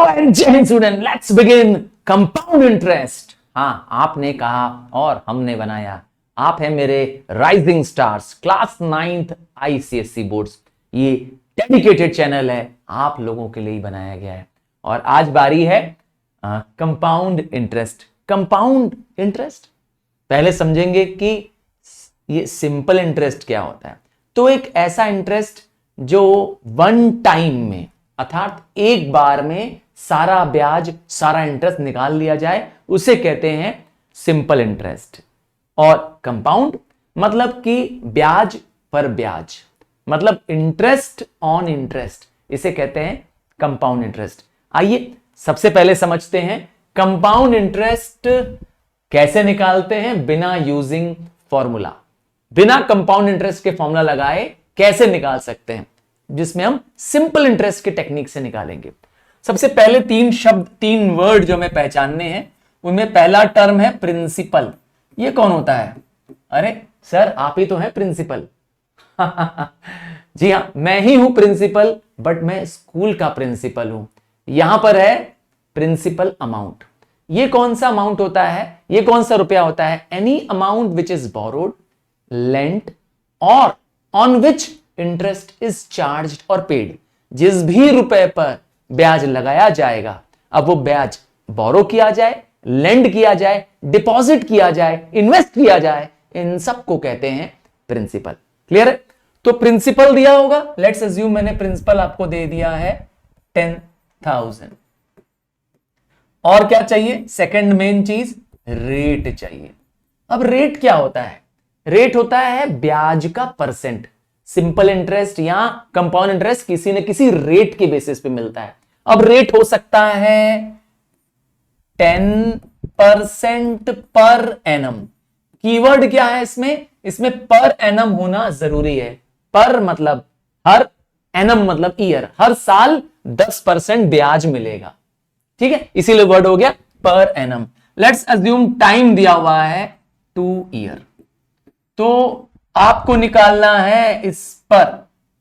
And student, let's begin compound interest. हाँ, आपने कहा और हमने बनाया। आप हैं मेरे rising stars, class 9th ICSE boards. ये डेडिकेटेड चैनल है, आप लोगों के लिए ही बनाया गया है। और आज बारी है कंपाउंड इंटरेस्ट। कंपाउंड इंटरेस्ट पहले समझेंगे कि ये सिंपल इंटरेस्ट क्या होता है। तो एक ऐसा इंटरेस्ट जो वन टाइम में, अर्थात एक बार में सारा ब्याज, सारा इंटरेस्ट निकाल लिया जाए, उसे कहते हैं सिंपल इंटरेस्ट। और कंपाउंड मतलब कि ब्याज पर ब्याज, मतलब इंटरेस्ट ऑन इंटरेस्ट, इसे कहते हैं कंपाउंड इंटरेस्ट। आइए सबसे पहले समझते हैं कंपाउंड इंटरेस्ट कैसे निकालते हैं बिना यूजिंग फॉर्मूला। बिना कंपाउंड इंटरेस्ट के फॉर्मूला लगाए कैसे निकाल सकते हैं, जिसमें हम सिंपल इंटरेस्ट के टेक्निक से निकालेंगे। सबसे पहले तीन शब्द, तीन वर्ड जो हमें पहचानने हैं, उनमें पहला टर्म है प्रिंसिपल। ये कौन होता है? अरे सर, आप ही तो हैं प्रिंसिपल। जी हां, मैं ही हूं प्रिंसिपल, बट मैं स्कूल का प्रिंसिपल हूं। यहां पर है प्रिंसिपल अमाउंट। ये कौन सा अमाउंट होता है? ये कौन सा रुपया होता है? Any amount which is borrowed, lent और on which interest is charged और पेड। जिस भी रुपए पर ब्याज लगाया जाएगा, अब वो ब्याज बोरो किया जाए, लेंड किया जाए, डिपॉजिट किया जाए, इन्वेस्ट किया जाए, इन सबको कहते हैं प्रिंसिपल। क्लियर है? तो प्रिंसिपल दिया होगा, लेट्स अज्यूम मैंने प्रिंसिपल आपको दे दिया है 10,000। और क्या चाहिए? सेकंड मेन चीज, रेट चाहिए। अब रेट क्या होता है? रेट होता है ब्याज का परसेंट। सिंपल इंटरेस्ट या कंपाउंड इंटरेस्ट किसी न किसी रेट के बेसिस पे मिलता है। अब रेट हो सकता है 10% पर एनम। कीवर्ड क्या है इसमें? इसमें पर एनम होना जरूरी है। पर मतलब हर, एनम मतलब ईयर, हर साल 10% ब्याज मिलेगा। ठीक है, इसीलिए वर्ड हो गया per annum. Let's assume time दिया हुआ है 2 ईयर। तो आपको निकालना है इस पर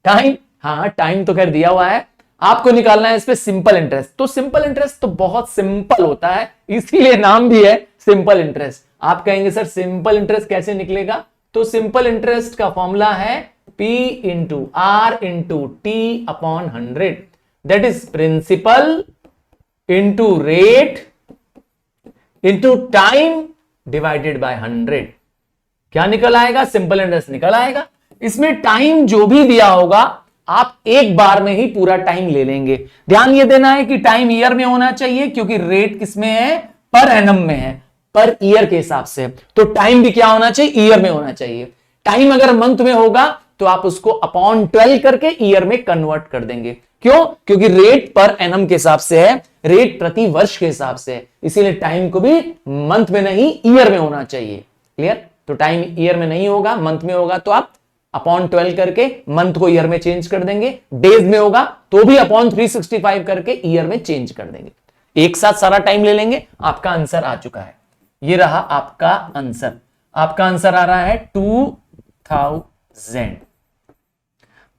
टाइम। हाँ, टाइम तो खैर दिया हुआ है, आपको निकालना है इस पे सिंपल इंटरेस्ट। तो सिंपल इंटरेस्ट तो बहुत सिंपल होता है, इसीलिए नाम भी है सिंपल इंटरेस्ट। आप कहेंगे सर सिंपल इंटरेस्ट कैसे निकलेगा? तो सिंपल इंटरेस्ट का फॉर्मूला है P into R into T upon 100। That is principal into rate into time divided by 100। क्या निकल आएगा? सिंपल इंटरेस्ट निकल आएगा। इसमें टाइम जो भी दिया होगा, आप एक बार में ही पूरा टाइम ले लेंगे। ध्यान ये देना है कि टाइम ईयर में होना चाहिए, क्योंकि रेट किसमें है? पर एनम में है, पर ईयर के हिसाब से। तो टाइम भी क्या होना चाहिए? ईयर में होना चाहिए। टाइम अगर मंथ में होगा तो आप उसको अपॉन 12 करके ईयर में कन्वर्ट कर देंगे। क्यों? क्योंकि रेट पर एनम के हिसाब से है, रेट प्रति वर्ष के हिसाब से है, इसीलिए टाइम को भी मंथ में नहीं ईयर में होना चाहिए। क्लियर? तो टाइम ईयर में नहीं होगा, मंथ में होगा, तो आप अपॉन 12 करके मंथ को ईयर में चेंज कर देंगे। डेज में होगा तो भी अपॉन 365 करके ईयर में चेंज कर देंगे। एक साथ सारा टाइम ले लेंगे। आपका आंसर आ चुका है, ये रहा आपका आंसर। आपका आंसर आ रहा है 2000।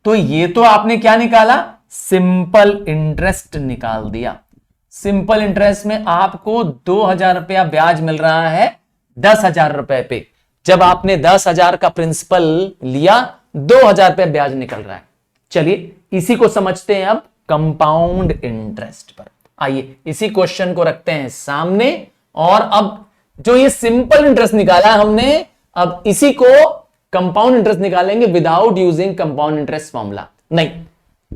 तो ये तो आपने क्या निकाला? सिंपल इंटरेस्ट निकाल दिया। सिंपल इंटरेस्ट में आपको 2000 रुपया ब्याज मिल रहा है 10,000 रुपए पे। जब आपने 10,000 का प्रिंसिपल लिया, 2,000 रुपए ब्याज निकल रहा है। चलिए इसी को समझते हैं अब कंपाउंड इंटरेस्ट पर। आइए इसी क्वेश्चन को रखते हैं सामने, और अब जो ये सिंपल इंटरेस्ट निकाला है हमने, अब इसी को कंपाउंड इंटरेस्ट निकालेंगे without using compound interest formula. नहीं,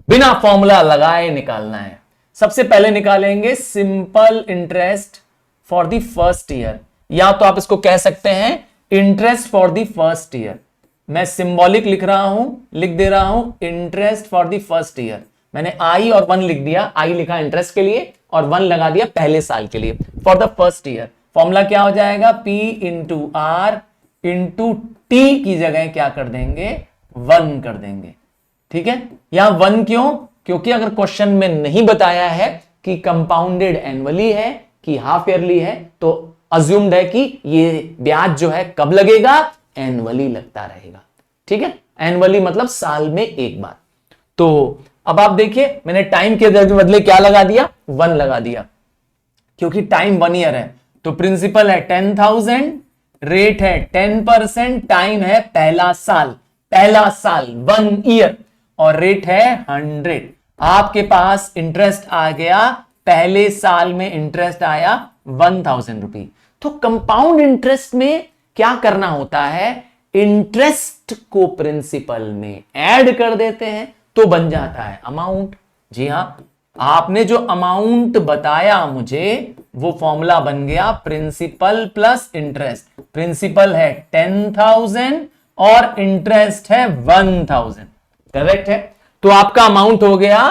बिना फॉर्मूला लगाए निकालना है। सबसे पहले निकालेंगे simple interest for the first year, या तो आप इसको कह सकते हैं interest for the first year. मैं सिंबॉलिक लिख रहा हूं, लिख दे रहा हूं interest for the first year. मैंने आई और 1 लिख दिया, आई लिखा इंटरेस्ट के लिए और 1 लगा दिया पहले साल के लिए, for the first year. Formula क्या हो जाएगा? P into R into T की जगह क्या कर देंगे? 1 कर देंगे। ठीक है, यहां 1 क्यों? क्योंकि अगर क्वेश्चन में नहीं बताया है कि कंपाउंडेड एनुअली है कि हाफ ईयरली है, तो अज्यूम्ड है कि ये ब्याज जो है कब लगेगा? एनुअली लगता रहेगा। ठीक है, एनुअली मतलब साल में एक बार। तो अब आप देखिए मैंने टाइम के बदले क्या लगा दिया, 1 लगा दिया, क्योंकि टाइम 1 ईयर है। तो प्रिंसिपल है 10,000, रेट है 10%, टाइम है पहला साल 1 ईयर, और रेट है 100। आपके पास इंटरेस्ट आ गया, पहले साल में इंटरेस्ट आया 1,000 रुपी। तो कंपाउंड इंटरेस्ट में क्या करना होता है, इंटरेस्ट को प्रिंसिपल में ऐड कर देते हैं तो बन जाता है अमाउंट। जी हां, आपने जो अमाउंट बताया मुझे वो फॉर्मूला बन गया प्रिंसिपल प्लस इंटरेस्ट। प्रिंसिपल है 10,000 और इंटरेस्ट है 1,000, करेक्ट है। तो आपका अमाउंट हो गया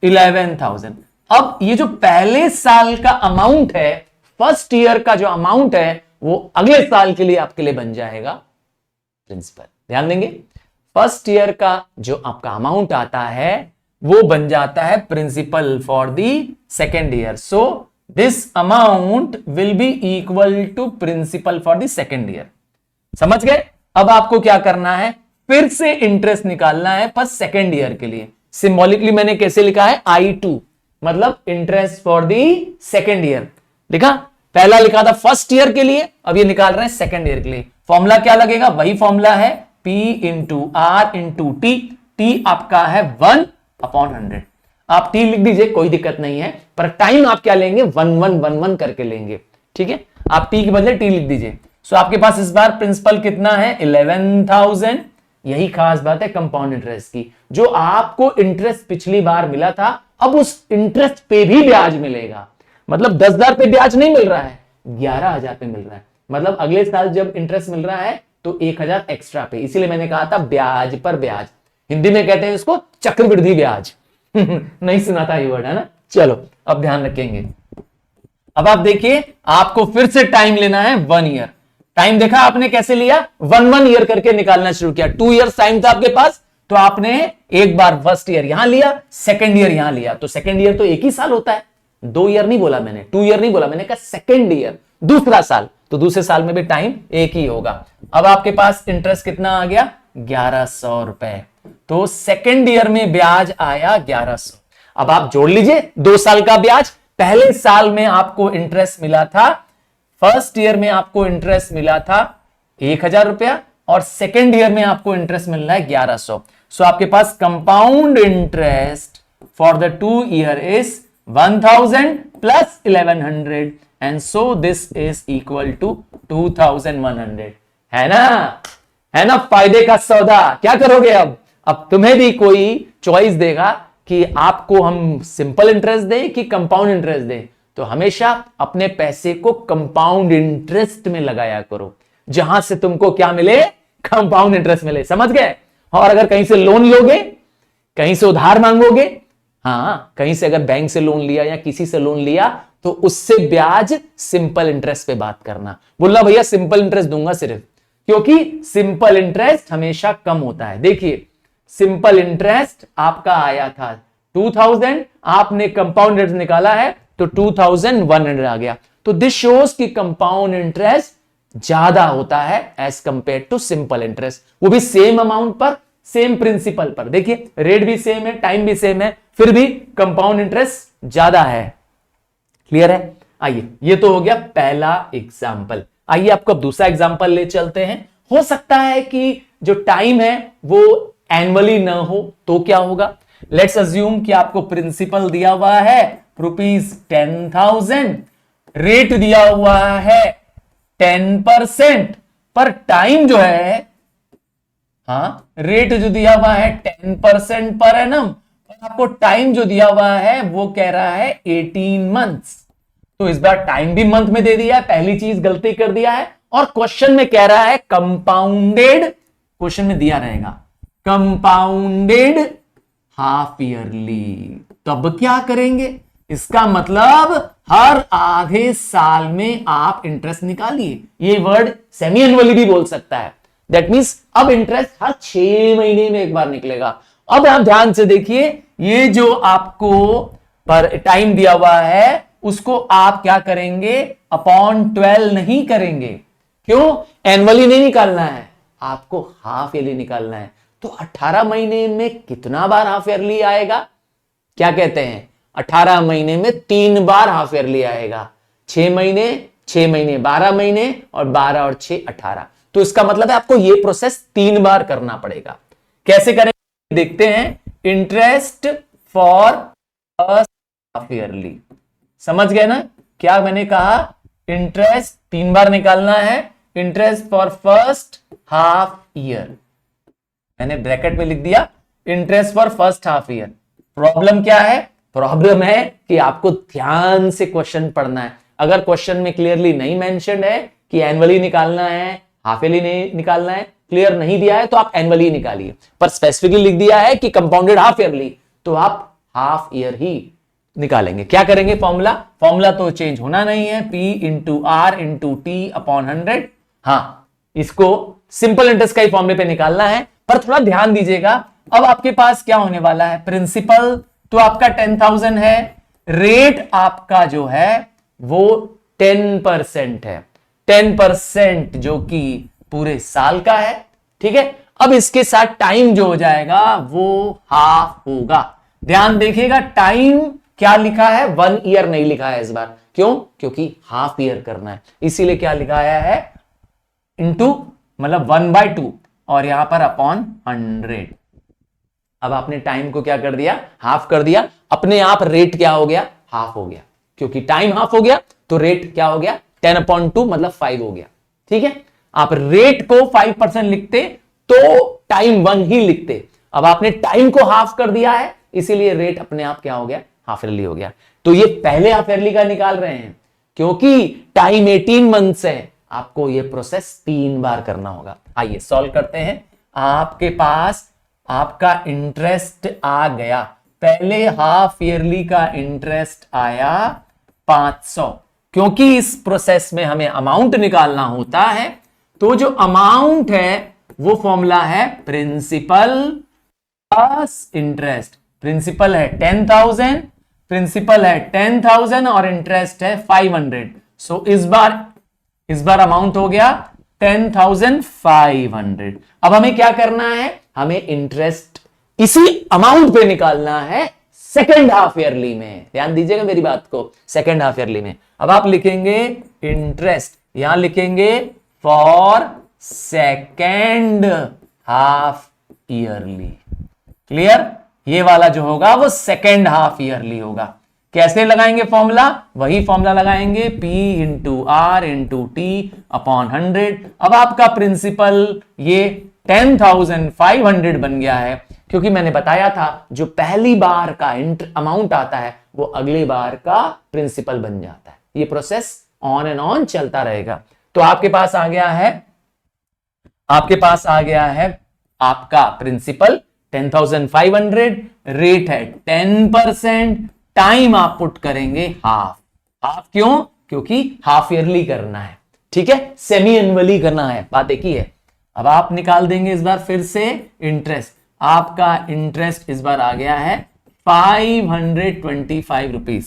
11,000। अब ये जो पहले साल का अमाउंट है, फर्स्ट ईयर का जो अमाउंट है, वो अगले साल के लिए आपके लिए बन जाएगा प्रिंसिपल। ध्यान देंगे, फर्स्ट ईयर का जो आपका अमाउंट आता है वो बन जाता है principal for the second year. So this amount will be equal to principal for the second year. समझ गए? अब आपको क्या करना है, फिर से इंटरेस्ट निकालना है पर सेकेंड ईयर के लिए। सिंबॉलिकली मैंने कैसे लिखा है, I2, मतलब interest for the second year लिखा। पहला लिखा था फर्स्ट ईयर के लिए, अब ये निकाल रहे हैं सेकेंड ईयर के लिए। फॉर्मूला क्या लगेगा, वही फॉर्मूला है P into R into T. T आपका है 1/100। आप टी लिख दीजिए, कोई दिक्कत नहीं है, पर टाइम आप क्या लेंगे, 1111 करके लेंगे। ठीक है, आप टी के बदले टी लिख दीजिए। सो आपके पास इस बार प्रिंसिपल कितना है, 11,000। यही खास बात है कंपाउंड इंटरेस्ट की, जो आपको इंटरेस्ट पिछली बार मिला था, अब उस इंटरेस्ट पे भी ब्याज मिलेगा। मतलब 10,000 पे ब्याज नहीं मिल रहा है, 11,000 पे मिल रहा है। मतलब अगले साल जब इंटरेस्ट मिल रहा है तो 1,000 एक्स्ट्रा पे। इसीलिए मैंने कहा था ब्याज पर ब्याज, हिंदी में कहते हैं इसको चक्रवृद्धि ब्याज। नहीं सुना था ये वर्ड, है ना। चलो अब ध्यान रखेंगे। अब आप देखिए, आपको फिर से टाइम लेना है 1 ईयर। टाइम देखा आपने कैसे लिया, 1 ईयर करके निकालना शुरू किया। 2 ईयर टाइम था आपके पास, तो आपने एक बार फर्स्ट ईयर यहां लिया, सेकेंड ईयर यहां लिया। तो सेकेंड ईयर तो एक ही साल होता है, 2 ईयर नहीं बोला मैंने, 2 ईयर नहीं बोला मैंने, कहा सेकेंड ईयर, दूसरा साल। तो दूसरे साल में भी टाइम एक ही होगा। अब आपके पास इंटरेस्ट कितना आ गया, 1,100 रुपए। तो सेकेंड ईयर में ब्याज आया 1,100। अब आप जोड़ लीजिए 2 साल का ब्याज। पहले साल में आपको इंटरेस्ट मिला था, फर्स्ट ईयर में आपको इंटरेस्ट मिला था 1,000 रुपया, और सेकेंड ईयर में आपको इंटरेस्ट मिल रहा है 1,100। सो आपके पास compound interest for the 2 year is 1,000 plus 1,100, and so this is equal to 2,100। है ना, है ना फायदे का सौदा। क्या करोगे अब तुम्हें भी कोई चॉइस देगा कि आपको हम सिंपल इंटरेस्ट दें कि कंपाउंड इंटरेस्ट दें, तो हमेशा अपने पैसे को कंपाउंड इंटरेस्ट में लगाया करो, जहां से तुमको क्या मिले, कंपाउंड इंटरेस्ट मिले। समझ गए? और अगर कहीं से लोन लोगे, कहीं से उधार मांगोगे, हाँ कहीं से अगर बैंक से लोन लिया या किसी से लोन लिया, तो उससे ब्याज सिंपल इंटरेस्ट पे बात करना। बोलना भैया सिंपल इंटरेस्ट दूंगा सिर्फ, क्योंकि सिंपल इंटरेस्ट हमेशा कम होता है। देखिए सिंपल इंटरेस्ट आपका आया था 2,000, आपने कंपाउंड इंटरेस्ट निकाला है तो 2,100 आ गया। तो दिस शोज कि कंपाउंड इंटरेस्ट ज्यादा होता है as compare to simple interest, वो भी सेम अमाउंट पर, सेम प्रिंसिपल पर। देखिए रेट भी सेम है, टाइम भी सेम है, फिर भी कंपाउंड इंटरेस्ट ज्यादा है। क्लियर है? आइए, ये तो हो गया पहला एग्जाम्पल। आइए आपको अब दूसरा एग्जाम्पल ले चलते हैं। हो सकता है कि जो टाइम है वो एनुअली ना हो, तो क्या होगा, लेट्स अज्यूम कि आपको प्रिंसिपल दिया हुआ है ₹10,000, रेट दिया हुआ है 10%, पर टाइम जो है, हाँ रेट जो दिया हुआ है 10% पर एनम, पर आपको टाइम जो दिया हुआ है वो कह रहा है 18 मंथ्स। तो इस बार टाइम भी मंथ में दे दिया है, पहली चीज गलती कर दिया है, और क्वेश्चन में कह रहा है कंपाउंडेड, क्वेश्चन में दिया रहेगा कंपाउंडेड हाफ ईयरली। तब क्या करेंगे, इसका मतलब हर आधे साल में आप इंटरेस्ट निकालिए। ये वर्ड सेमी एनुअली भी बोल सकता है, दैट मींस अब इंटरेस्ट हर 6 महीने में एक बार निकलेगा। अब आप ध्यान से देखिए, ये जो आपको पर टाइम दिया हुआ है उसको आप क्या करेंगे, अपॉन 12 नहीं करेंगे। क्यों? एनुअली नहीं निकालना है, आपको हाफ ईयरली निकालना है। तो 18 महीने में कितना बार हाफ ईयरली आएगा? क्या कहते हैं? 18 महीने में 3 बार हाफ ईयरली आएगा। 6 महीने 6 महीने 12 महीने और 12 और 6 18। तो इसका मतलब है आपको यह प्रोसेस 3 बार करना पड़ेगा। कैसे करेंगे देखते हैं। Interest for first half yearly, समझ गए ना क्या मैंने कहा? इंटरेस्ट 3 बार निकालना है। Interest for first half year, मैंने ब्रैकेट में लिख दिया interest for first half year. Problem क्या है? प्रॉब्लम है कि आपको ध्यान से क्वेश्चन पढ़ना है। अगर क्वेश्चन में क्लियरली नहीं मेंशन है कि एनुअली निकालना है, हाफ ईयरली नहीं निकालना है, क्लियर नहीं दिया है तो आप एनुअली निकालिए। पर स्पेसिफिकली लिख दिया है कि कंपाउंडेड हाफ ईयरली, तो आप हाफ ईयर ही निकालेंगे। क्या करेंगे? फॉर्मूला तो चेंज होना नहीं है, P into R into T upon 100। हाँ, इसको सिंपल इंटरेस्ट का ही फॉर्मूले पे निकालना है। पर थोड़ा ध्यान दीजिएगा, अब आपके पास क्या होने वाला है? प्रिंसिपल तो आपका 10,000 है, रेट आपका जो है वो 10% है, 10% जो कि पूरे साल का है। ठीक है, अब इसके साथ टाइम जो हो जाएगा वो हाफ होगा। ध्यान देखिएगा, टाइम क्या लिखा है? 1 ईयर नहीं लिखा है इस बार। क्यों? क्योंकि हाफ ईयर करना है, इसीलिए क्या लिखाया है? इंटू मतलब 1/2 और यहां पर अपॉन 100। अब आपने टाइम को क्या कर दिया? हाफ कर दिया। अपने आप रेट क्या हो गया? हाफ हो गया, क्योंकि टाइम हाफ हो गया तो रेट क्या हो गया? 10/2 मतलब 5 हो गया। ठीक है, आप रेट को 5% लिखते तो टाइम 1 ही लिखते। अब आपने टाइम को हाफ कर दिया है, इसीलिए रेट अपने आप क्या हो गया? हाफ ईयरली हो गया। तो ये पहले हाफ ईयरली का निकाल रहे हैं, क्योंकि टाइम 18 मंथ्स है, आपको ये प्रोसेस 3 बार करना होगा। आइए सॉल्व करते हैं। आपके पास आपका इंटरेस्ट आ गया, पहले हाफ ईयरली का इंटरेस्ट आया 500। क्योंकि इस प्रोसेस में हमें अमाउंट निकालना होता है, तो जो अमाउंट है वो फॉर्मूला है प्रिंसिपल प्लस इंटरेस्ट। प्रिंसिपल है 10,000, प्रिंसिपल है 10,000 और इंटरेस्ट है 500। सो इस बार अमाउंट हो गया 10,500। अब हमें क्या करना है? हमें इंटरेस्ट इसी अमाउंट पे निकालना है सेकेंड हाफ ईयरली में। ध्यान दीजिएगा मेरी बात को, सेकेंड हाफ ईयरली में। अब आप लिखेंगे इंटरेस्ट, यहां लिखेंगे for second half yearly. Clear? ये वाला जो होगा वो सेकेंड हाफ ईयरली होगा। कैसे लगाएंगे फॉर्मूला? वही फॉर्मूला लगाएंगे, P into R into T upon 100। अब आपका प्रिंसिपल ये 10,500 बन गया है, क्योंकि मैंने बताया था जो पहली बार का अमाउंट आता है वो अगली बार का प्रिंसिपल बन जाता है। ये प्रोसेस ऑन एंड ऑन चलता रहेगा। तो आपके पास आ गया है आपका प्रिंसिपल 10,500, रेट है 10%, टाइम आप पुट करेंगे हाफ। क्यों? क्योंकि हाफ ईयरली करना है। ठीक है, सेमी एनुअली करना है, बात एक ही है। अब आप निकाल देंगे इस बार फिर से इंटरेस्ट। आपका इंटरेस्ट इस बार आ गया है 525 रुपीज।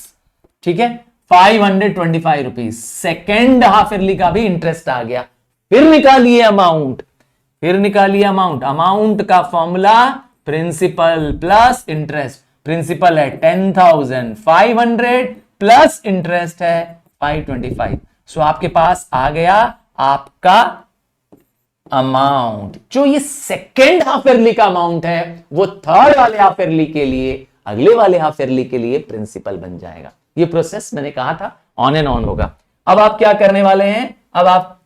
ठीक है, 525 रुपीज। सेकेंड हाफ ईयरली का भी इंटरेस्ट आ गया। फिर निकालिए अमाउंट, अमाउंट का formula principal plus interest. Principal है 10,500 प्लस इंटरेस्ट है 525। सो आपके पास आ गया आपका अमाउंट। जो ये सेकेंड हाफ ईयरली का अमाउंट है वो थर्ड वाले हाफ ईयरली के लिए, अगले वाले हाफ ईयरली के लिए प्रिंसिपल बन जाएगा। ये प्रोसेस मैंने कहा था ऑन एंड ऑन होगा। अब आप क्या करने वाले हैं? अब आप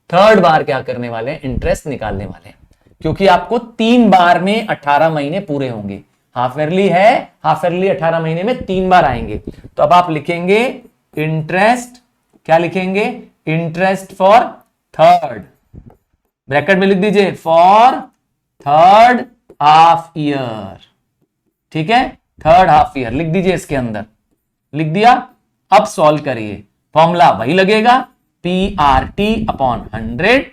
थर्ड बार क्या करने वाले हैं? इंटरेस्ट निकालने वाले हैं, क्योंकि आपको 3 बार में 18 महीने पूरे होंगे। हाफ ईयरली है, हाफ ईयरली 18 महीने में 3 बार आएंगे। तो अब आप लिखेंगे इंटरेस्ट, क्या लिखेंगे? इंटरेस्ट फॉर थर्ड, ब्रैकेट में लिख दीजिए फॉर थर्ड हाफ ईयर। ठीक है, थर्ड हाफ ईयर लिख दीजिए, इसके अंदर लिख दिया। अब सॉल्व करिए, फॉर्मूला वही लगेगा PRT अपॉन 100,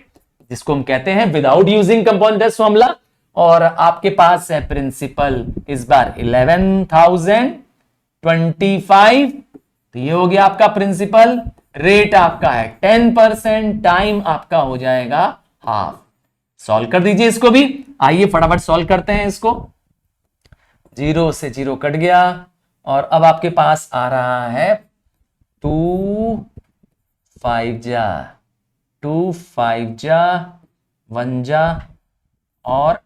जिसको हम कहते हैं without using compound interest formula. और आपके पास है प्रिंसिपल इस बार 11,025, तो ये हो गया आपका प्रिंसिपल। रेट आपका है 10%, टाइम आपका हो जाएगा हाफ। सॉल्व कर दीजिए इसको भी। आइए फटाफट सॉल्व करते हैं इसको। 0 से 0 कट गया और अब आपके पास आ रहा है 2 5 जा 2 5 जा 1 जा और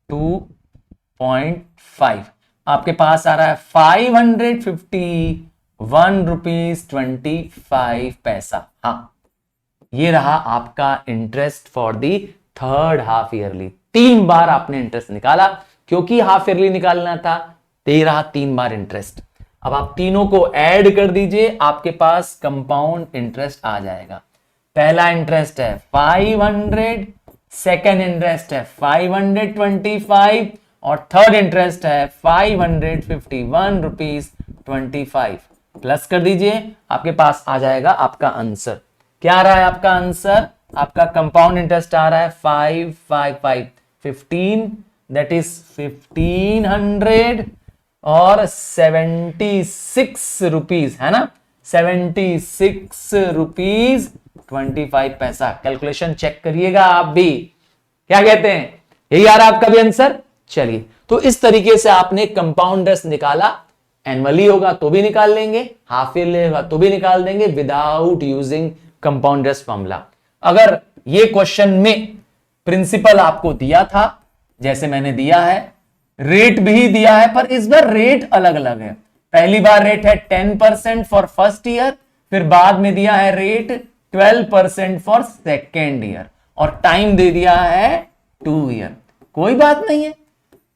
2.5 आपके पास आ रहा है 551 रुपीज 25 पैसा। हाँ, ये रहा आपका interest for the third half yearly. 3 बार आपने इंटरेस्ट निकाला, क्योंकि हाफ ईयरली निकालना था, दे रहा 3 बार इंटरेस्ट। अब आप तीनों को ऐड कर दीजिए, आपके पास कंपाउंड इंटरेस्ट आ जाएगा। पहला इंटरेस्ट है 500, सेकेंड इंटरेस्ट है 525 और थर्ड इंटरेस्ट है 551 रुपीज 25। प्लस कर दीजिए, आपके पास आ जाएगा आपका आंसर। क्या आ रहा है आपका आंसर? आपका कंपाउंड इंटरेस्ट आ रहा है 555 15, दैट इज 1500 और 76 रुपीज, है ना, 76 रुपीज 25 पैसा। कैलकुलेशन चेक करिएगा आप भी, क्या कहते हैं, यही आ रहा है आपका भी आंसर। चलिए, तो इस तरीके से आपने कंपाउंड इंटरेस्ट निकाला। एनुअली होगा तो भी निकाल लेंगे, हाफ ईयरली होगा तो भी निकाल देंगे, without using compound interest formula. अगर ये क्वेश्चन में प्रिंसिपल आपको दिया था जैसे मैंने दिया है, रेट भी दिया है, पर इस बार रेट अलग अलग है। पहली बार रेट है 10% फॉर फर्स्ट ईयर, फिर बाद में दिया है रेट 12% फॉर सेकेंड ईयर, और टाइम दे दिया है 2 ईयर। कोई बात नहीं है,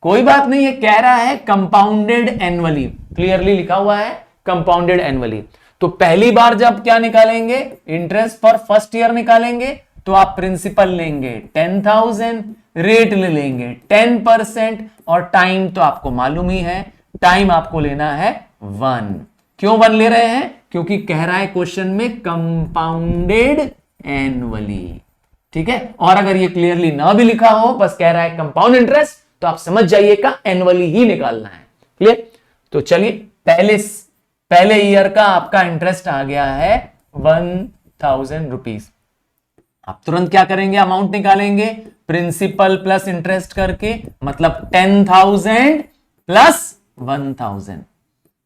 कोई बात नहीं है, कह रहा है कंपाउंडेड एनुअली, क्लियरली लिखा हुआ है कंपाउंडेड एनुअली। तो पहली बार जब क्या निकालेंगे, इंटरेस्ट फॉर फर्स्ट ईयर निकालेंगे, तो आप प्रिंसिपल लेंगे 10,000, रेट ले लेंगे 10%, और टाइम तो आपको मालूम ही है, टाइम आपको लेना है 1। क्यों 1 ले रहे हैं? क्योंकि कह रहा है क्वेश्चन में कंपाउंडेड एनुअली, ठीक है। और अगर ये क्लियरली ना भी लिखा हो, बस कह रहा है कंपाउंड इंटरेस्ट, तो आप समझ जाइएगा एनुअली ही निकालना है। क्लियर? तो चलिए, पहले ईयर का आपका इंटरेस्ट आ गया है 1000 रुपीज। आप तुरंत क्या करेंगे, अमाउंट निकालेंगे, प्रिंसिपल प्लस इंटरेस्ट करके, मतलब 10,000 प्लस 1000,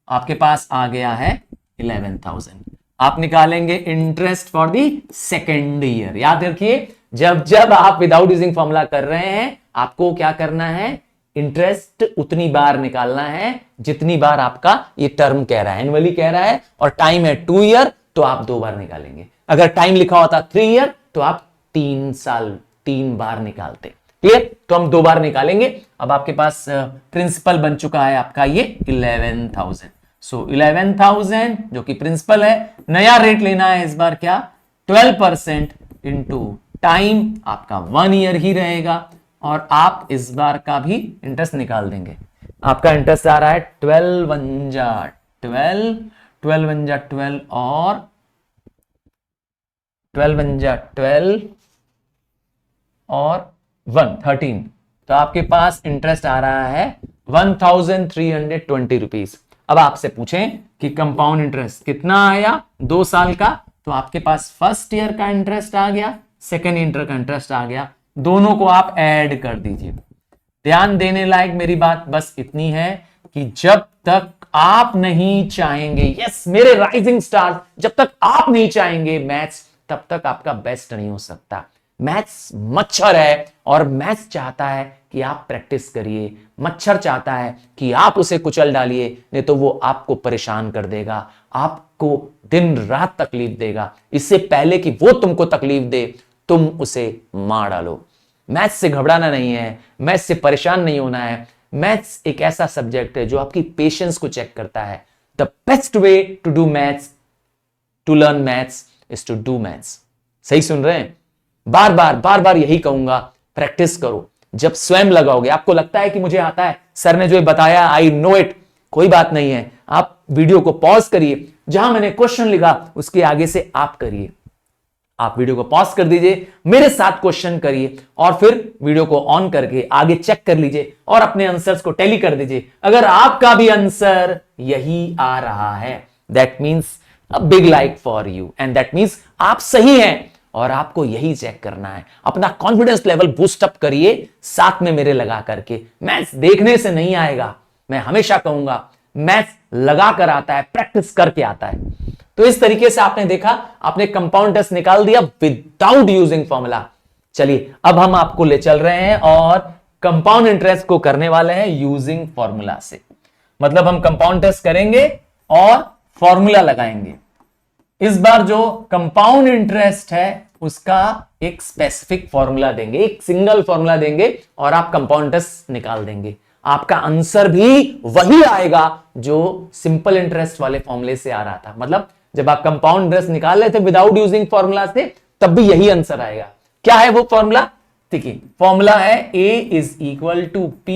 आपके पास आ गया है 11,000। आप निकालेंगे interest for the second year. याद रखिए, जब आप विदाउट यूजिंग फॉर्मूला कर रहे हैं, आपको क्या करना है, इंटरेस्ट उतनी बार निकालना है जितनी बार आपका ये टर्म कह रहा है, एनुअली कह रहा है, और टाइम है 2 ईयर, तो आप 2 बार निकालेंगे। अगर टाइम लिखा होता 3 ईयर, तो आप 3 साल 3 बार निकालते। क्लियर? तो हम 2 बार निकालेंगे। अब आपके पास प्रिंसिपल बन चुका है आपका ये 11,000। सो 11,000 जो कि प्रिंसिपल है, नया रेट लेना है इस बार क्या, 12% इंटू टाइम, आपका 1 ईयर ही रहेगा, और आप इस बार का भी इंटरेस्ट निकाल देंगे। आपका इंटरेस्ट आ रहा है 12 1 जा 12, 12 1 जा 12 और 12 1 जा 12 और 1 13, तो आपके पास इंटरेस्ट आ रहा है 1320 रुपीज। अब आपसे पूछें कि कंपाउंड इंटरेस्ट कितना आया 2 साल का, तो आपके पास फर्स्ट ईयर का इंटरेस्ट आ गया, सेकेंड ईयर का इंटरेस्ट आ गया, दोनों को आप ऐड कर दीजिए। ध्यान देने लायक मेरी बात बस इतनी है कि जब तक आप नहीं चाहेंगे, यस मेरे राइजिंग स्टार, जब तक आप नहीं चाहेंगे मैथ्स, तब तक आपका बेस्ट नहीं हो सकता। मैथ्स मच्छर है, और मैथ्स चाहता है कि आप प्रैक्टिस करिए, मच्छर चाहता है कि आप उसे कुचल डालिए, नहीं तो वो आपको परेशान कर देगा, आपको दिन रात तकलीफ देगा। इससे पहले कि वो तुमको तकलीफ दे, तुम उसे मार डालो। मैथ्स से घबराना नहीं है, मैथ्स से परेशान नहीं होना है। मैथ्स एक ऐसा सब्जेक्ट है जो आपकी पेशेंस को चेक करता है। The best way to do maths, to learn maths is to do maths. सही सुन रहे हैं? बार बार यही कहूंगा, प्रैक्टिस करो। जब स्वयं लगाओगे, आपको लगता है कि मुझे आता है, सर ने जो बताया आई नो इट, कोई बात नहीं है, आप वीडियो को पॉज करिए, जहां मैंने क्वेश्चन लिखा उसके आगे से आप करिए। आप वीडियो को पॉज कर दीजिए, मेरे साथ क्वेश्चन करिए, और फिर वीडियो को ऑन करके आगे चेक कर लीजिए और अपने आंसर्स को टैली कर दीजिए। अगर आपका भी आंसर यही आ रहा है, that means a big like for you, and that means आप सही हैं। और आपको यही चेक करना है। अपना कॉन्फिडेंस लेवल बूस्ट अप करिए साथ में मेरे लगा करके। मैथ्स देखने से नहीं आएगा, मैं हमेशा कहूंगा मैथ्स लगा कर आता है, प्रैक्टिस करके आता है। तो इस तरीके से आपने देखा, आपने कंपाउंड टेस्ट निकाल दिया विदाउट यूजिंग फॉर्मूला। चलिए अब हम आपको ले चल रहे हैं और कंपाउंड इंटरेस्ट को करने वाले हैं यूजिंग फॉर्मूला से। मतलब हम कंपाउंड टेस्ट करेंगे और फॉर्मूला लगाएंगे। इस बार जो कंपाउंड इंटरेस्ट है उसका एक स्पेसिफिक फॉर्मूला देंगे, एक सिंगल फॉर्मूला देंगे और आप कंपाउंड टेस्ट निकाल देंगे। आपका आंसर भी वही आएगा जो सिंपल इंटरेस्ट वाले फॉर्मूले से आ रहा था। मतलब जब आप कंपाउंड इंटरेस्ट निकाल रहे थे विदाउट यूजिंग फॉर्मूला से, तब भी यही आंसर आएगा। क्या है वो फॉर्मूला? देखिए, फॉर्मूला है A is equal to P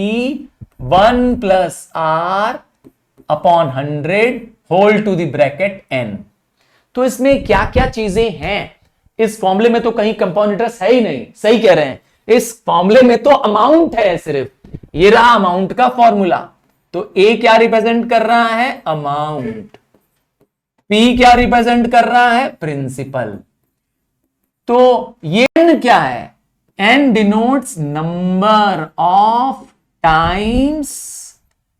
1 + R upon 100 whole to the bracket N। तो इसमें क्या क्या चीजें हैं? इस फॉर्मूले में तो कहीं कंपाउंड इंटरेस्ट है ही नहीं। सही कह रहे हैं, इस फॉर्मूले में तो अमाउंट है सिर्फ। ये रहा अमाउंट का फॉर्मूला। तो A क्या रिप्रेजेंट कर रहा है? अमाउंट। P क्या रिप्रेजेंट कर रहा है? प्रिंसिपल। तो ये N क्या है? N denotes number of times.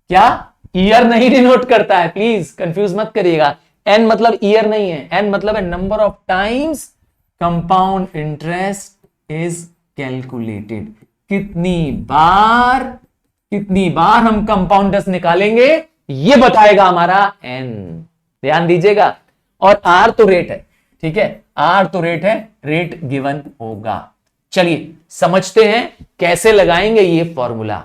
क्या? ईयर नहीं डिनोट करता है, प्लीज कंफ्यूज मत करिएगा। N मतलब ईयर नहीं है, N मतलब है number of times compound interest is calculated. कितनी बार हम कंपाउंड इंटरेस्ट निकालेंगे ये बताएगा हमारा N। ध्यान दीजिएगा। और R तो रेट है, ठीक है, R तो रेट है, रेट गिवन होगा। चलिए समझते हैं कैसे लगाएंगे ये फॉर्मूला।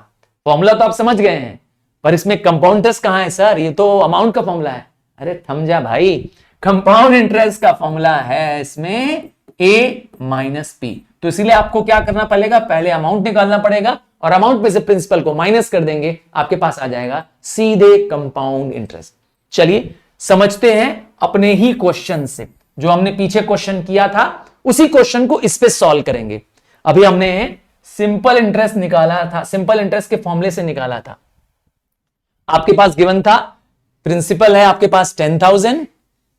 फॉर्मूला तो आप समझ गए हैं, पर इसमें कंपाउंड इंटरेस्ट कहां है सर? ये तो अमाउंट का फॉर्मूला है। अरे थम जा भाई, कंपाउंड इंटरेस्ट का फॉर्मूला है इसमें A माइनस P। तो इसीलिए आपको क्या करना पड़ेगा? पहले अमाउंट निकालना पड़ेगा और अमाउंट में से प्रिंसिपल को माइनस कर देंगे, आपके पास आ जाएगा सीधे कंपाउंड इंटरेस्ट। चलिए समझते हैं अपने ही क्वेश्चन से। जो हमने पीछे क्वेश्चन किया था उसी क्वेश्चन को इस पे सॉल्व करेंगे। अभी हमने सिंपल इंटरेस्ट निकाला था, सिंपल इंटरेस्ट के फॉर्मूले से निकाला था। आपके पास गिवन था, प्रिंसिपल है आपके पास 10,000,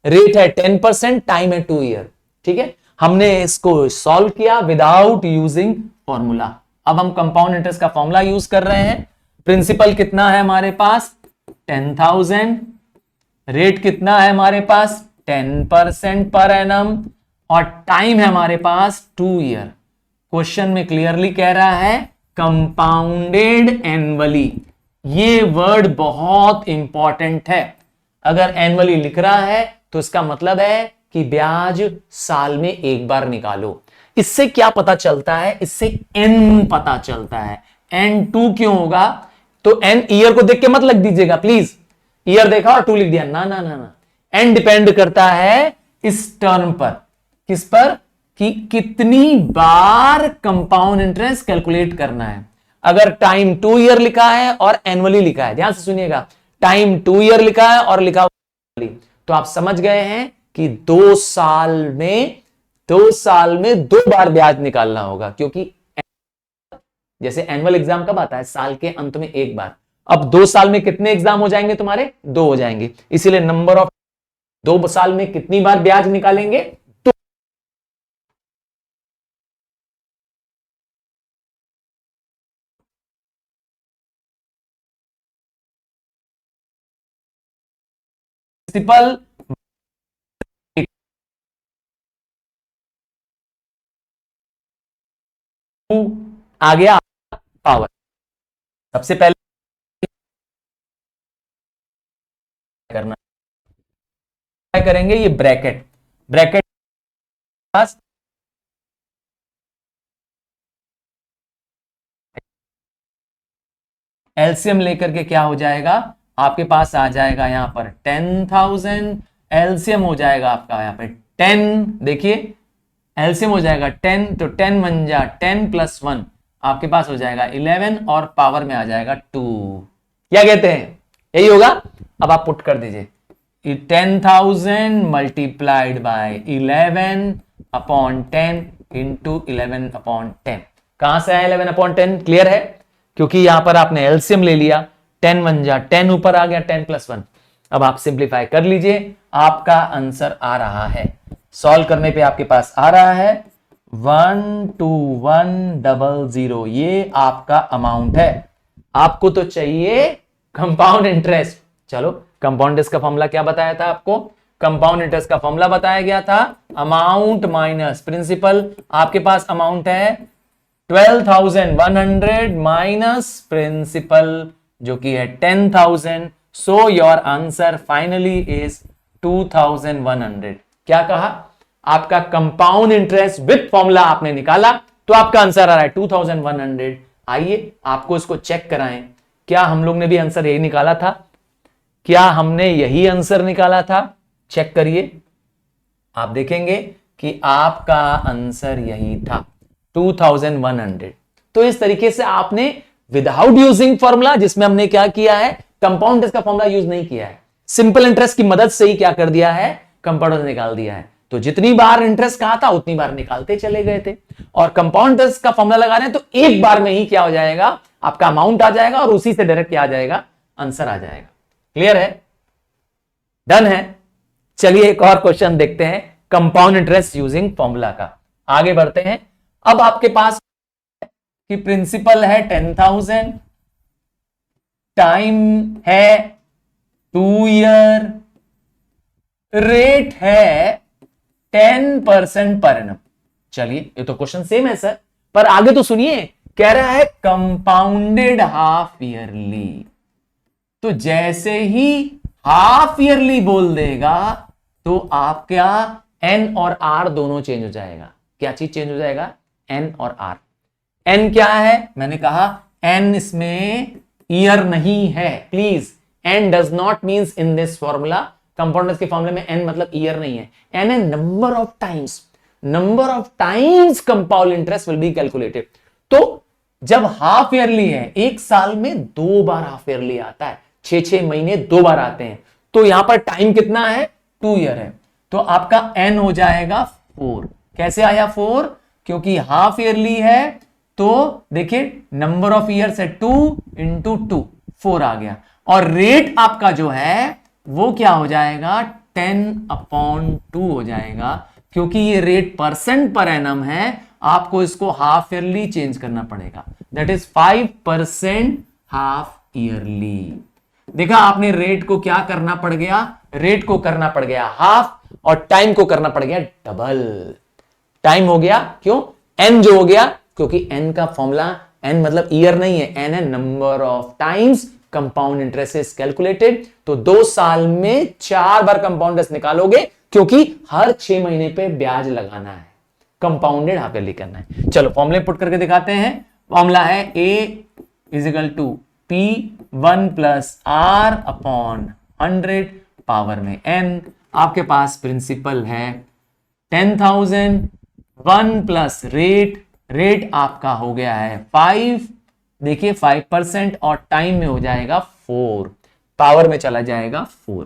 रेट है 10%, टाइम है 2 ईयर। ठीक है, हमने इसको सॉल्व किया विदाउट यूजिंग फॉर्मूला। अब हम कंपाउंड इंटरेस्ट का फॉर्मूला यूज कर रहे हैं। प्रिंसिपल कितना है हमारे पास? 10,000। रेट कितना है हमारे पास? 10% पर एनम। और टाइम है हमारे पास 2 ईयर। क्वेश्चन में क्लियरली कह रहा है कंपाउंडेड एनुअली। ये वर्ड बहुत इंपॉर्टेंट है। अगर एनुअली लिख रहा है तो इसका मतलब है कि ब्याज साल में एक बार निकालो। इससे क्या पता चलता है? इससे एन पता चलता है। N2 क्यों होगा? तो एन ईयर को देख के मत लिख दीजिएगा प्लीज। ईयर देखा और 2 लिख दिया, ना ना ना ना। एन डिपेंड करता है इस टर्म पर। किस पर? कि कितनी बार कंपाउंड इंटरेस्ट कैलकुलेट करना है। अगर टाइम 2 ईयर लिखा है और एनुअली लिखा है, ध्यान से सुनिएगा, टाइम 2 ईयर लिखा है और लिखा हुआ, तो आप समझ गए हैं कि 2 साल में 2 बार ब्याज निकालना होगा। क्योंकि जैसे एनुअल एग्जाम कब आता है? साल के अंत में एक बार। अब 2 साल में कितने एग्जाम हो जाएंगे तुम्हारे? 2 हो जाएंगे। इसीलिए नंबर ऑफ 2 साल में कितनी बार ब्याज निकालेंगे? 2। प्रिंसिपल आ गया पावर। सबसे पहले करना क्या करेंगे? ये ब्रैकेट पास एलसीएम लेकर के क्या हो जाएगा? आपके पास आ जाएगा यहां पर 10,000। एलसीएम हो जाएगा आपका यहां पे 10। देखिए एलसीएम हो जाएगा 10, तो 10 बन जा 10 + 1 आपके पास हो जाएगा 11 और पावर में आ जाएगा 2। क्या कहते हैं? यही होगा। अब आप पुट कर दीजिए 10,000 multiplied by 11 upon 10 into 11 upon 10। कहां से आया 11 अपॉन 10? क्लियर है, क्योंकि यहां पर आपने एलसीएम ले लिया। 10 बन जा 10, ऊपर आ गया 10 + 1। अब आप सिंप्लीफाई कर लीजिए, आपका आंसर आ रहा है सॉल्व करने पे आपके पास आ रहा है 12100, ये आपका अमाउंट है। आपको तो चाहिए कंपाउंड इंटरेस्ट। चलो, कंपाउंड इंटरेस्ट का फॉर्मूला क्या बताया था आपको? कंपाउंड इंटरेस्ट का फॉर्मूला बताया गया था अमाउंट माइनस प्रिंसिपल। आपके पास अमाउंट है 12,100 माइनस प्रिंसिपल जो कि है 10,000। So your answer finally is 2,100। क्या कहा? आपका कंपाउंड इंटरेस्ट विथ फॉर्मूला आपने निकाला तो आपका आंसर आ रहा है 2,100। आइए आपको इसको चेक कराएं। क्या हम लोग ने भी आंसर यही निकाला था? क्या हमने यही आंसर निकाला था? चेक करिए, आप देखेंगे कि आपका आंसर यही था 2,100। तो इस तरीके से आपने विदाउट यूजिंग फॉर्मूला, जिसमें हमने क्या किया है, कंपाउंड इंटरेस्ट का फॉर्मूला यूज नहीं किया है, सिंपल इंटरेस्ट की मदद से ही क्या कर दिया है, कंपाउंड निकाल दिया है। तो जितनी बार इंटरेस्ट कहा था उतनी बार निकालते चले गए थे। और कंपाउंड इंटरेस्ट का फॉर्मूला लगा रहे हैं तो एक बार में ही क्या हो जाएगा, आपका अमाउंट आ जाएगा और उसी से डायरेक्ट क्या आ जाएगा, आंसर आ जाएगा। क्लियर है? डन है? चलिए एक और क्वेश्चन देखते हैं कंपाउंड इंटरेस्ट यूजिंग फॉर्मूला का। आगे बढ़ते हैं। अब आपके पास कि प्रिंसिपल है 10,000, टाइम है 2 ईयर, रेट है 10% पर एनम। चलिए, ये तो क्वेश्चन सेम है सर, पर आगे तो सुनिए, कह रहा है कंपाउंडेड हाफ ईयरली। तो जैसे ही हाफ ईयरली बोल देगा तो आपका एन और आर दोनों चेंज हो जाएगा। क्या चीज चेंज हो जाएगा? एन और आर। एन क्या है? मैंने कहा एन इसमें ईयर नहीं है, please. N does not means in this formula, compound के फॉर्मूले में एन मतलब ईयर नहीं है। एन है number of times, number of times compound interest will be calculated. तो जब हाफ ईयरली है, एक साल में 2 बार हाफ ईयरली आता है, 6 महीने 2 बार आते हैं, तो यहां पर टाइम कितना है? 2 ईयर है। तो आपका एन हो जाएगा 4। कैसे आया 4? क्योंकि हाफ ईयरली है तो देखिए नंबर ऑफ ईयर्स है 2 इंटू 2, 4 आ गया। और रेट आपका जो है वो क्या हो जाएगा? 10/2 हो जाएगा। क्योंकि ये रेट परसेंट पर एनम है, आपको इसको हाफ ईयरली चेंज करना पड़ेगा। That is 5% half yearly. देखा आपने, रेट को क्या करना पड़ गया? रेट को करना पड़ गया हाफ और टाइम को करना पड़ गया डबल। टाइम हो गया, क्यों? एन जो हो गया, क्योंकि एन का फॉर्मूला, एन मतलब ईयर नहीं है, एन है number of times compound interest is calculated. तो 2 साल में 4 बार कंपाउंड इंटरेस्ट निकालोगे, क्योंकि हर 6 महीने पे ब्याज लगाना है, कंपाउंडेड हाफ ईयरली करना है। चलो फॉर्मूले पुट करके दिखाते हैं। फॉर्मूला है A is equal to P1 plus R upon 100 power में n। आपके पास प्रिंसिपल है 10,000, 1 प्लस रेट, रेट आपका हो गया है 5, देखिए 5% और टाइम में हो जाएगा 4, पावर में चला जाएगा 4।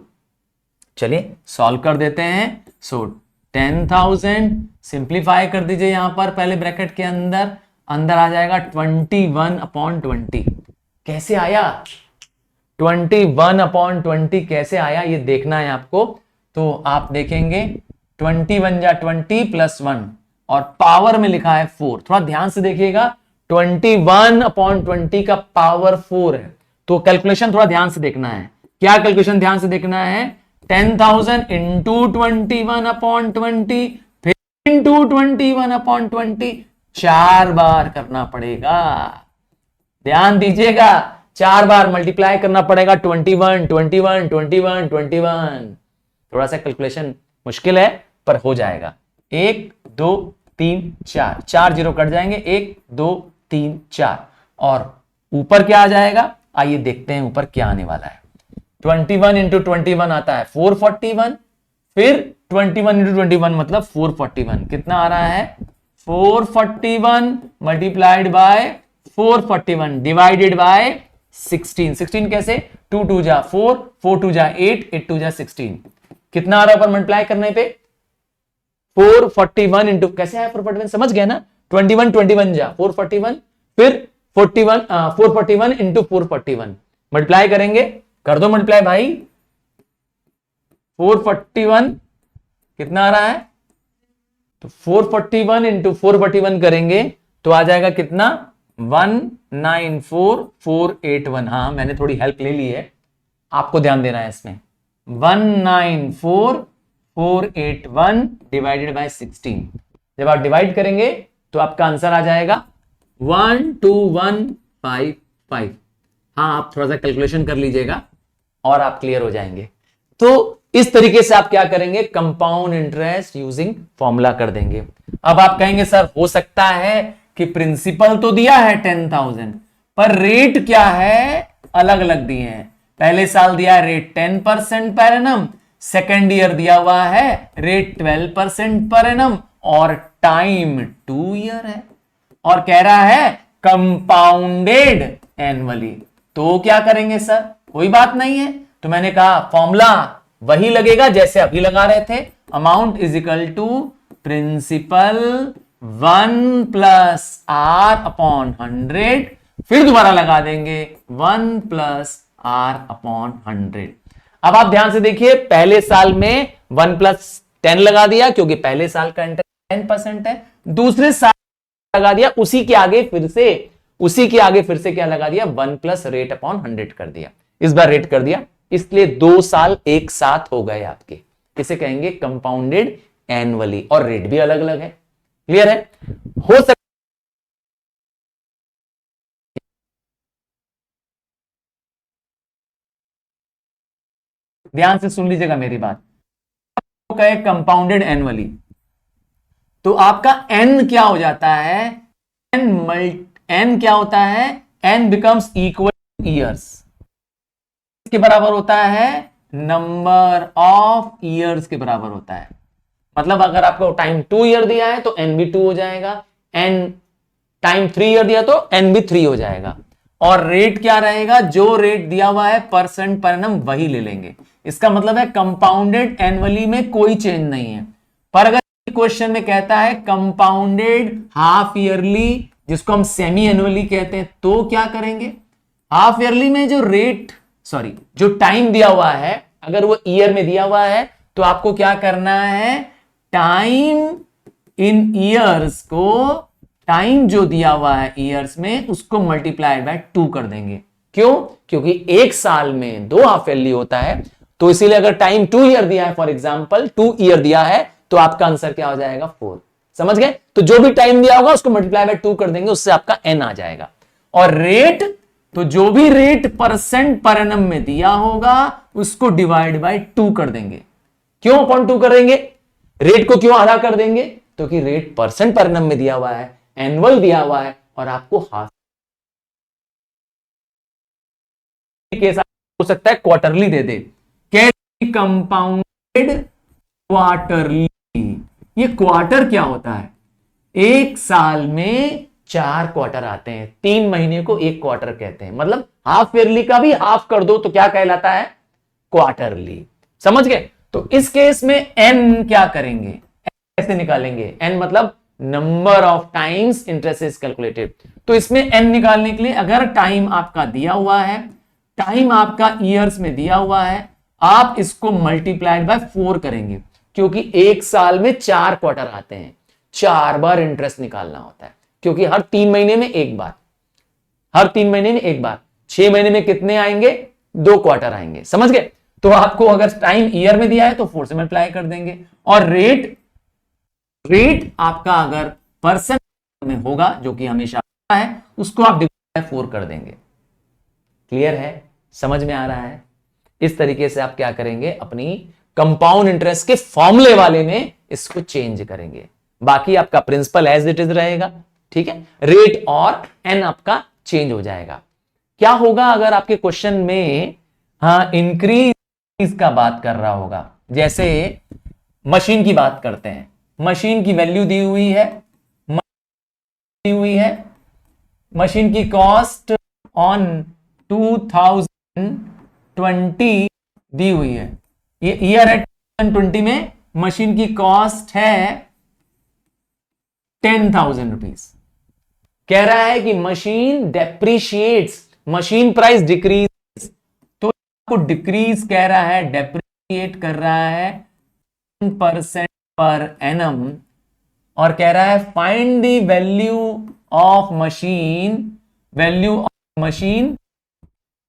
चलिए सॉल्व कर देते हैं। सो 10,000 सिंप्लीफाई कर दीजिए, यहां पर पहले ब्रैकेट के अंदर, अंदर आ जाएगा 21/20। कैसे आया 21/20? कैसे आया ये देखना है आपको। तो आप देखेंगे 21 जा 20 प्लस 1 और पावर में लिखा है 4। थोड़ा ध्यान से देखिएगा, 21/20 का पावर 4 है। तो कैलकुलेशन थोड़ा ध्यान से देखना है। क्या कैलकुलेशन ध्यान से देखना है? 10,000 इंटू 21/20 फिर इंटू 21/20, 4 बार करना पड़ेगा। ध्यान दीजिएगा, 4 बार मल्टीप्लाई करना पड़ेगा 21, 21, 21, 21। थोड़ा सा कैलकुलेशन मुश्किल है पर हो जाएगा। 1 2 3 4, 4 जीरो कट जाएंगे, 1 2 3 4 और ऊपर क्या आ जाएगा? आइए देखते हैं ऊपर क्या आने वाला है। 21 इंटू 21 आता है 441, फिर 21 इंटू 21 मतलब 441। कितना आ रहा है? 441 मल्टीप्लाइड बाय 441 डिवाइडेड बाय 16। 16 कैसे? 2 2 जा 4, 4 2 जा 8, 8 2 जा 16। कितना आ रहा है ऊपर मल्टीप्लाई करने पे? 441 इंटू, कैसे आया 441? समझ गया ना? 21 21 जा 441, फिर 441 इंटू 441 मल्टीप्लाई करेंगे। कर दो मल्टीप्लाई भाई। 441 कितना आ रहा है? तो 441 इंटू 441 करेंगे तो आ जाएगा कितना, 194481। हाँ मैंने थोड़ी हेल्प ले ली है, आपको ध्यान देना है इसमें। 194481 डिवाइडेड बाय 16, जब आप डिवाइड करेंगे तो आपका आंसर आ जाएगा 12155। हाँ आप थोड़ा सा कैलकुलेशन कर लीजिएगा और आप क्लियर हो जाएंगे। तो इस तरीके से आप क्या करेंगे, कंपाउंड इंटरेस्ट यूजिंग फॉर्मूला कर देंगे। अब आप कहेंगे सर हो सकता है कि प्रिंसिपल तो दिया है 10,000 पर रेट क्या है अलग अलग दिए हैं। पहले साल दिया है rate 10% per annum, second year दिया हुआ है रेट 12% पर एनम और टाइम 2 ईयर है और कह रहा है कंपाउंडेड एनुअली। तो क्या करेंगे सर, कोई बात नहीं है। तो मैंने कहा फॉर्मूला वही लगेगा जैसे अभी लगा रहे थे, amount is equal to principal 1 plus R upon 100, फिर दोबारा लगा देंगे 1 प्लस आर अपॉन 100। अब आप ध्यान से देखिए, पहले साल में 1 प्लस 10 लगा दिया क्योंकि पहले साल का इंटरेस्ट 10% है, दूसरे साल लगा दिया उसी के आगे फिर से क्या लगा दिया, 1 प्लस रेट अपॉन 100 कर दिया, इस बार रेट कर दिया, इसलिए 2 साल एक साथ हो गए आपके। इसे कहेंगे कंपाउंडेड एनुअली और रेट भी अलग अलग है। क्लियर है? हो सकता ध्यान से सुन लीजिएगा मेरी बात, तो कहे कंपाउंडेड एनुअली तो आपका n क्या हो जाता है, n क्या होता है, n becomes equal two years, के बराबर होता है नंबर ऑफ ईयर्स के बराबर होता है। मतलब अगर आपको टाइम 2 ईयर दिया है तो n भी 2 हो जाएगा, n टाइम 3 ईयर दिया तो n भी 3 हो जाएगा। और रेट क्या रहेगा, जो रेट दिया हुआ है परसेंट पर एनम वही ले लेंगे। इसका मतलब है कंपाउंडेड एनुअली में कोई चेंज नहीं है। पर अगर क्वेश्चन में कहता है कंपाउंडेड हाफ ईयरली, जिसको हम सेमी एनुअली कहते हैं, तो क्या करेंगे, हाफ ईयरली में जो टाइम दिया हुआ है अगर वो ईयर में दिया हुआ है तो आपको क्या करना है, टाइम इन ईयर्स को, टाइम जो दिया हुआ है ईयर्स में उसको मल्टीप्लाइड बाय 2 कर देंगे। क्यों? क्योंकि एक साल में 2 हाफ ईयरली होता है, तो इसीलिए अगर टाइम 2 ईयर दिया है, फॉर एग्जांपल 2 ईयर दिया है, तो आपका आंसर क्या हो जाएगा 4। समझ गए? तो जो भी टाइम दिया होगा उसको मल्टीप्लाई बाय 2 कर देंगे, उससे आपका n आ जाएगा। और रेट, तो जो भी रेट परसेंट पर एनम में दिया होगा उसको डिवाइड बाय 2 कर देंगे। क्यों अपॉन 2 करेंगे, रेट को क्यों आधा कर देंगे, क्योंकि रेट परसेंट पर एनम में दिया हुआ है, एनुअल दिया हुआ है और आपको हाफ के साथ हो सकता है क्वार्टरली दे दे, कंपाउंडेड क्वार्टरली। ये क्वार्टर क्या होता है, एक साल में 4 क्वार्टर आते हैं, 3 महीने को एक क्वार्टर कहते हैं। मतलब हाफ ईयरली का भी हाफ कर दो तो क्या कहलाता है, क्वार्टरली। समझ गए? तो इस केस में n क्या करेंगे, कैसे निकालेंगे, n मतलब number of times interest is calculated. तो इसमें n निकालने के लिए अगर टाइम आपका दिया हुआ है, टाइम आपका ईयर्स में दिया हुआ है, आप इसको मल्टीप्लाइड बाय 4 करेंगे, क्योंकि एक साल में 4 क्वार्टर आते हैं, 4 बार इंटरेस्ट निकालना होता है, क्योंकि हर 3 महीने में एक बार, 6 महीने में कितने आएंगे, 2 क्वार्टर आएंगे। समझ गए? तो आपको अगर टाइम ईयर में दिया है तो 4 से मल्टीप्लाई कर देंगे, और रेट आपका अगर परसेंट में होगा जो कि हमेशा है, उसको आप डिवाइड बाय 4 कर देंगे। क्लियर है? समझ में आ रहा है? इस तरीके से आप क्या करेंगे, अपनी कंपाउंड इंटरेस्ट के फॉर्मूले वाले में इसको चेंज करेंगे, बाकी आपका प्रिंसिपल एज इट इज रहेगा। ठीक है, रेट और एन आपका चेंज हो जाएगा। क्या होगा अगर आपके क्वेश्चन में इंक्रीज का बात कर रहा होगा, जैसे मशीन की बात करते हैं, मशीन की वैल्यू दी हुई है, मशीन की कॉस्ट ऑन 2020 दी हुई है, ये ईयर है 2020 में, मशीन की कॉस्ट है 10,000 रुपीज। कह रहा है कि मशीन डेप्रीशिएट्स, मशीन प्राइस डिक्रीज, तो आपको डिक्रीज कह रहा है, डेप्रीशिएट कर रहा है 10% पर एनम, और कह रहा है find the value of machine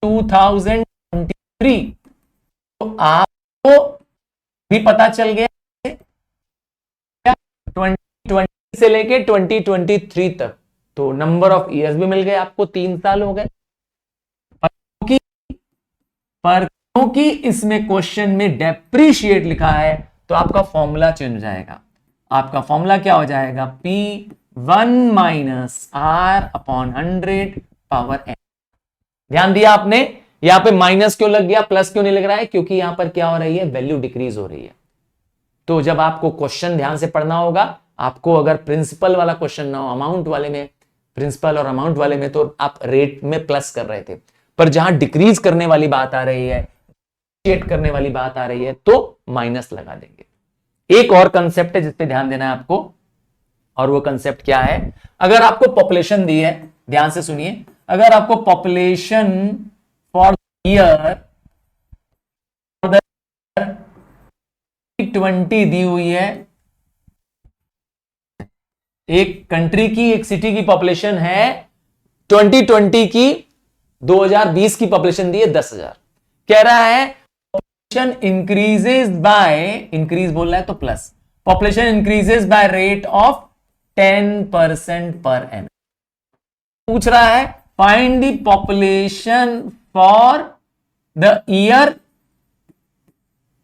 2023। तो आपको भी पता चल गया 2020 से लेके 2023 तक, तो नंबर ऑफ ईयर्स भी मिल गए आपको, 3 साल हो गए। पर क्योंकि इसमें क्वेश्चन में डेप्रीशिएट लिखा है तो आपका फॉर्मूला चेंज हो जाएगा। आपका फॉर्मूला क्या हो जाएगा? P1 minus R upon 100 power n। ध्यान दिया आपने? यहां पे माइनस क्यों लग गया, प्लस क्यों नहीं लग रहा है? क्योंकि यहां पर क्या हो रही है, वैल्यू डिक्रीज हो रही है। तो जब आपको क्वेश्चन ध्यान से पढ़ना होगा, आपको अगर प्रिंसिपल वाला क्वेश्चन ना हो, अमाउंट वाले में, प्रिंसिपल और अमाउंट वाले में तो आप रेट में प्लस कर रहे थे, पर जहां डिक्रीज करने वाली बात आ रही है, करने वाली बात आ रही है, तो माइनस लगा देंगे। एक और कंसेप्ट है जिस पे ध्यान देना है आपको, और वो कंसेप्ट क्या है? अगर आपको पॉपुलेशन दी है, ध्यान से सुनिए, अगर आपको पॉपुलेशन फॉर ईयर 20 दी हुई है, एक कंट्री की, एक सिटी की पॉपुलेशन है 2020 की, 2020 की पॉपुलेशन दी है 10,000। कह रहा है पॉपुलेशन इंक्रीजेस बाय, इंक्रीज बोल रहा है तो plus, population increases by rate of 10% पर एन। पूछ रहा है find the population for the year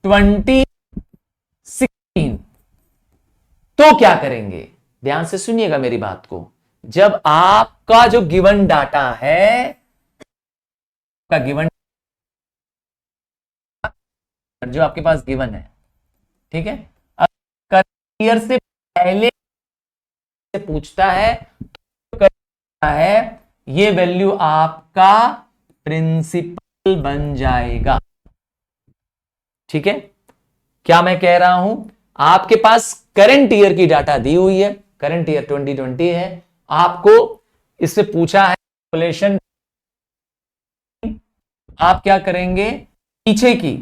2016। तो क्या करेंगे? ध्यान से सुनिएगा मेरी बात को। जब आपका जो गिवन डाटा है, का गिवन, जो आपके पास गिवन है, ठीक है, अगर ईयर से पहले से पूछता है तो करता है, ये वैल्यू आपका प्रिंसिपल बन जाएगा। ठीक है, क्या मैं कह रहा हूं? आपके पास करंट ईयर की डाटा दी हुई है, करंट ईयर 2020 है, आपको इससे पूछा है पॉपुलेशन, आप क्या करेंगे? पीछे की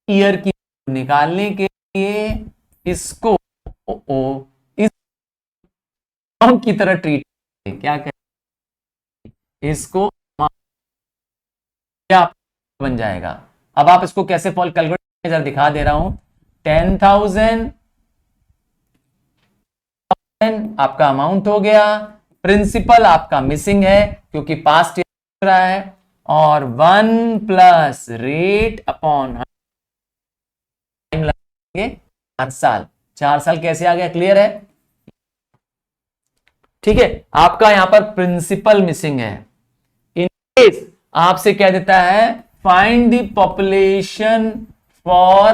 ईयर की निकालने के लिए इसको इस की तरह ट्रीट, क्या करें? इसको क्या बन जाएगा? अब आप इसको कैसे फॉल कैलकुलेट, जरा दिखा दे रहा हूं। 10,000 आपका अमाउंट हो गया, प्रिंसिपल आपका मिसिंग है क्योंकि पास्ट ईयर रहा है, और 1 प्लस रेट अपॉन 4 साल। 4 साल कैसे आ गया? क्लियर है? ठीक है, आपका यहां पर प्रिंसिपल मिसिंग है। इन केस आपसे क्या देता है, फाइंड द पॉपुलेशन फॉर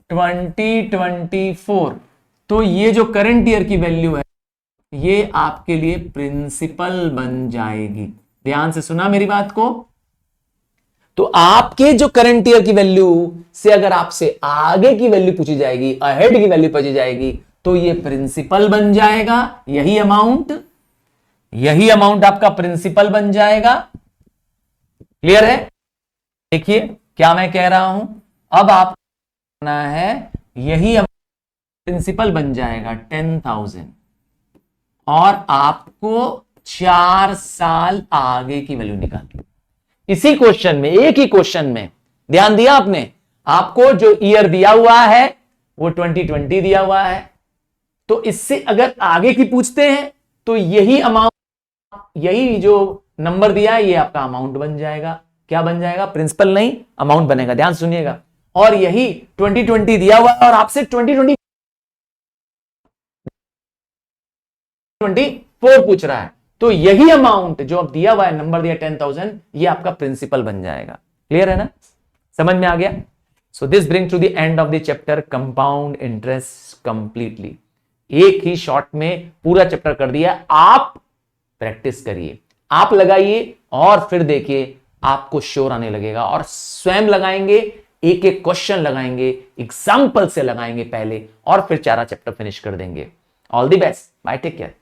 2024, तो ये जो करंट ईयर की वैल्यू है ये आपके लिए प्रिंसिपल बन जाएगी। ध्यान से सुना मेरी बात को? तो आपके जो करंट ईयर की वैल्यू से अगर आपसे आगे की वैल्यू पूछी जाएगी, अहेड की वैल्यू पूछी जाएगी, तो ये प्रिंसिपल बन जाएगा। यही अमाउंट आपका प्रिंसिपल बन जाएगा। क्लियर है? देखिए क्या मैं कह रहा हूं, अब आप करना है, यही प्रिंसिपल बन जाएगा 10,000, और आपको 4 साल आगे की वैल्यू निकालनी। इसी क्वेश्चन में, एक ही क्वेश्चन में, ध्यान दिया आपने, आपको जो ईयर दिया हुआ है वो 2020 दिया हुआ है, तो इससे अगर आगे की पूछते हैं तो यही अमाउंट, यही जो नंबर दिया है ये आपका अमाउंट बन जाएगा। क्या बन जाएगा? प्रिंसिपल नहीं, अमाउंट बनेगा। ध्यान सुनिएगा। और यही 2020 दिया हुआ है और आपसे 2024 पूछ रहा है, तो यही अमाउंट जो अब दिया हुआ है, नंबर दिया 10,000, ये आपका प्रिंसिपल बन जाएगा। क्लियर है ना? समझ में आ गया? So this bring to the end of the chapter compound interest completely. एक ही शॉर्ट में पूरा चैप्टर कर दिया। आप प्रैक्टिस करिए, आप लगाइए, और फिर देखिए आपको श्योर आने लगेगा, और स्वयं लगाएंगे, एक एक क्वेश्चन लगाएंगे, एग्जाम्पल से लगाएंगे पहले, और फिर 4 चैप्टर फिनिश कर देंगे। All the best, bye, take care.